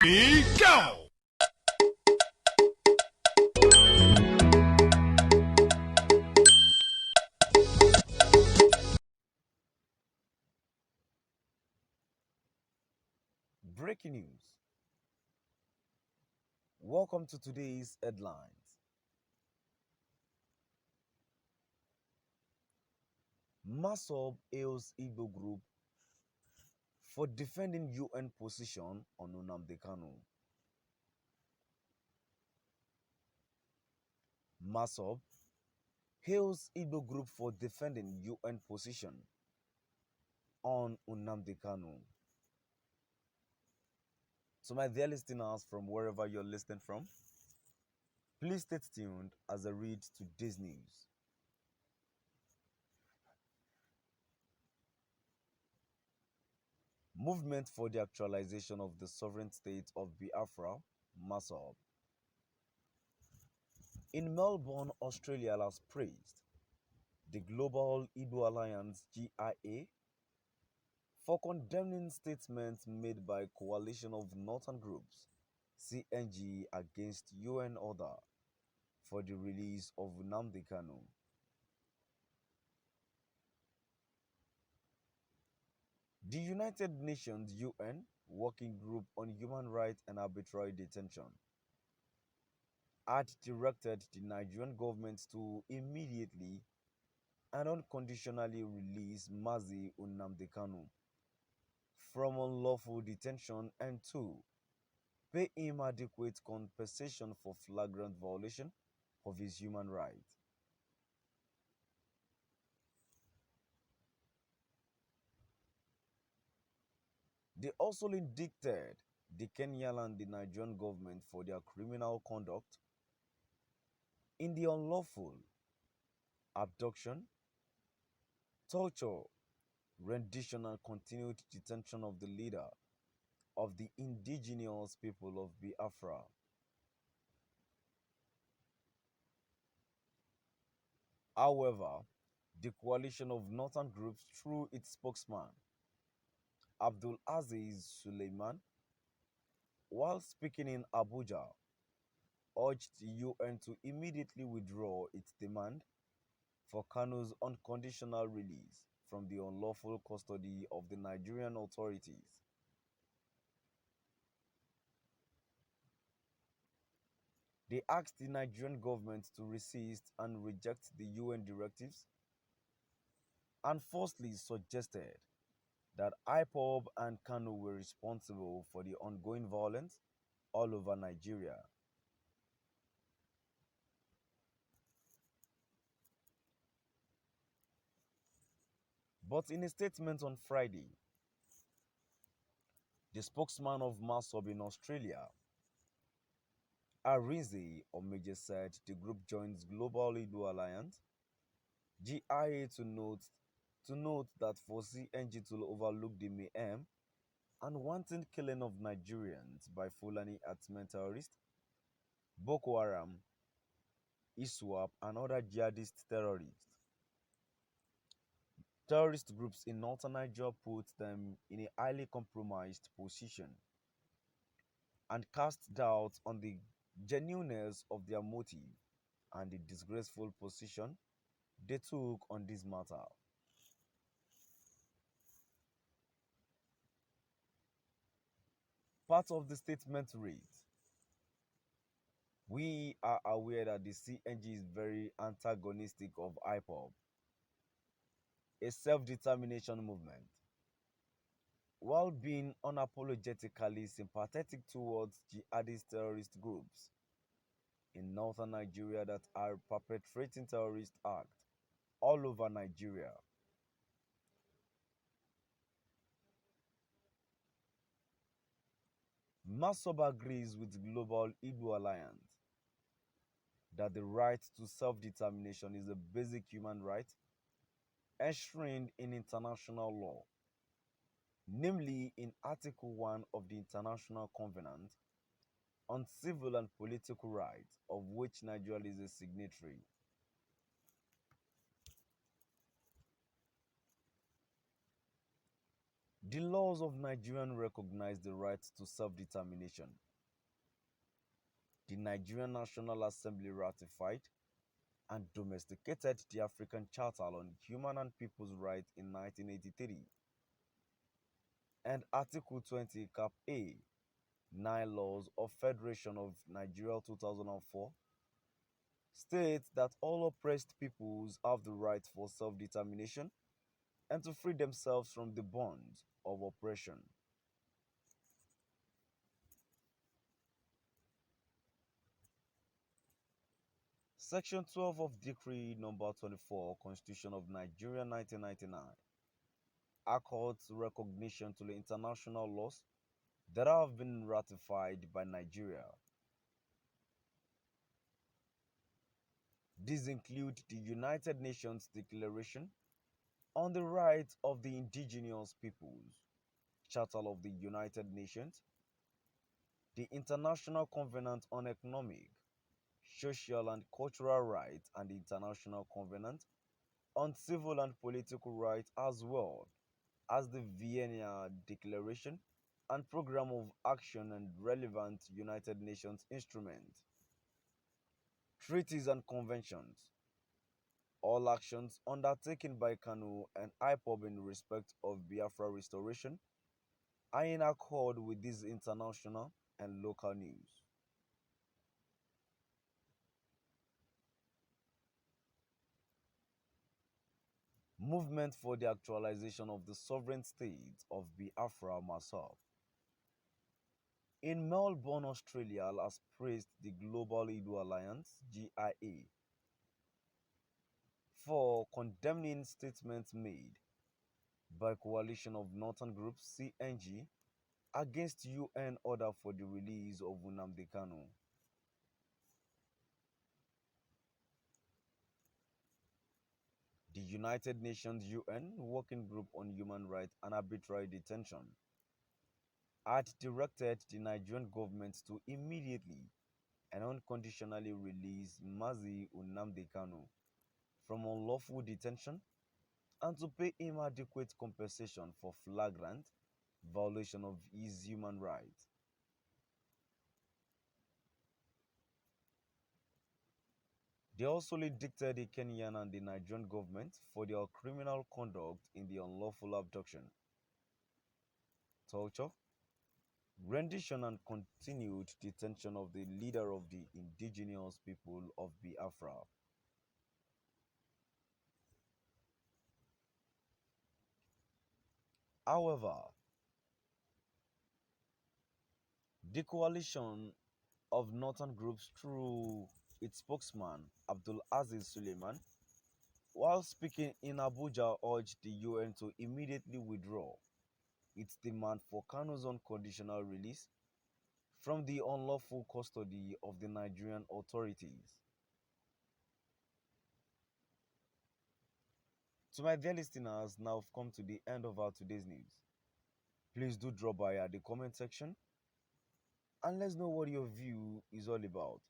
Go! Breaking news. Welcome to today's headlines. Massob hails Igbo group for defending UN position on Nnamdi Kanu. Massob hails Igbo group for defending UN position on Nnamdi Kanu. So my dear listeners from wherever you're listening from, please stay tuned as I read today's news. Movement for the actualization of the sovereign state of Biafra, Massob. In Melbourne, Australia has praised the Global Igbo Alliance GIA for condemning statements made by coalition of northern groups CNG against UN order for the release of Nnamdi Kanu. The United Nations UN Working Group on Human Rights and Arbitrary Detention had directed the Nigerian government to immediately and unconditionally release Mazi Nnamdi Kanu from unlawful detention and to pay him adequate compensation for flagrant violation of his human rights. They also indicted the Kenyan and the Nigerian government for their criminal conduct in the unlawful abduction, torture, rendition, and continued detention of the leader of the indigenous people of Biafra. However, the coalition of northern groups, through its spokesman, Abdul Aziz Suleiman, while speaking in Abuja, urged the UN to immediately withdraw its demand for Kanu's unconditional release from the unlawful custody of the Nigerian authorities. They asked the Nigerian government to resist and reject the UN directives and falsely suggested that IPOB and Kanu were responsible for the ongoing violence all over Nigeria. But in a statement on Friday, the spokesman of Massob in Australia, Arinze Omeje, said the group joins Global Igbo Alliance GIA to note that for CNG to overlook the mayhem and wanton killing of Nigerians by Fulani Herdsmen terrorists, Boko Haram, ISWAP, and other jihadist terrorist groups in northern Nigeria put them in a highly compromised position and cast doubt on the genuineness of their motive and the disgraceful position they took on this matter. Part of the statement reads, "We are aware that the CNG is very antagonistic of IPOB, a self-determination movement, while being unapologetically sympathetic towards jihadist terrorist groups in northern Nigeria that are perpetrating terrorist acts all over Nigeria. Massob agrees with Global Igbo Alliance that the right to self-determination is a basic human right enshrined in international law, namely in Article 1 of the International Covenant on Civil and Political Rights, of which Nigeria is a signatory. The laws of Nigeria recognize the right to self-determination. The Nigerian National Assembly ratified and domesticated the African Charter on Human and People's Rights in 1983. And Article 20, Cap A, 9 Laws of Federation of Nigeria 2004, states that all oppressed peoples have the right for self-determination and to free themselves from the bonds of oppression. Section 12 of Decree number 24, Constitution of Nigeria 1999, accords recognition to the international laws that have been ratified by Nigeria. These include the United Nations Declaration on the Rights of the Indigenous Peoples, Charter of the United Nations, the International Covenant on Economic, Social and Cultural Rights, and the International Covenant on Civil and Political Rights, as well as the Vienna Declaration and Program of Action and relevant United Nations instruments, treaties and conventions. All actions undertaken by Kanu and IPOB in respect of Biafra restoration are in accord with these international and local news. Movement for the actualization of the sovereign state of Biafra Massob. In Melbourne, Australia, has praised the Global Igbo Alliance (GIA) for condemning statements made by coalition of northern groups (CNG) against UN order for the release of Nnamdi Kanu. The United Nations UN Working Group on Human Rights and Arbitrary Detention had directed the Nigerian government to immediately and unconditionally release Mazi Nnamdi Kanu from unlawful detention and to pay him adequate compensation for flagrant violation of his human rights. They also indicted the Kenyan and the Nigerian government for their criminal conduct in the unlawful abduction, torture, rendition and continued detention of the leader of the indigenous people of Biafra. However, the coalition of northern groups through its spokesman Abdul Aziz Suleiman, while speaking in Abuja, urged the UN to immediately withdraw its demand for Kanu's unconditional release from the unlawful custody of the Nigerian authorities. To my dear listeners, now have come to the end of our today's news. Please do drop by at the comment section and let's know what your view is all about.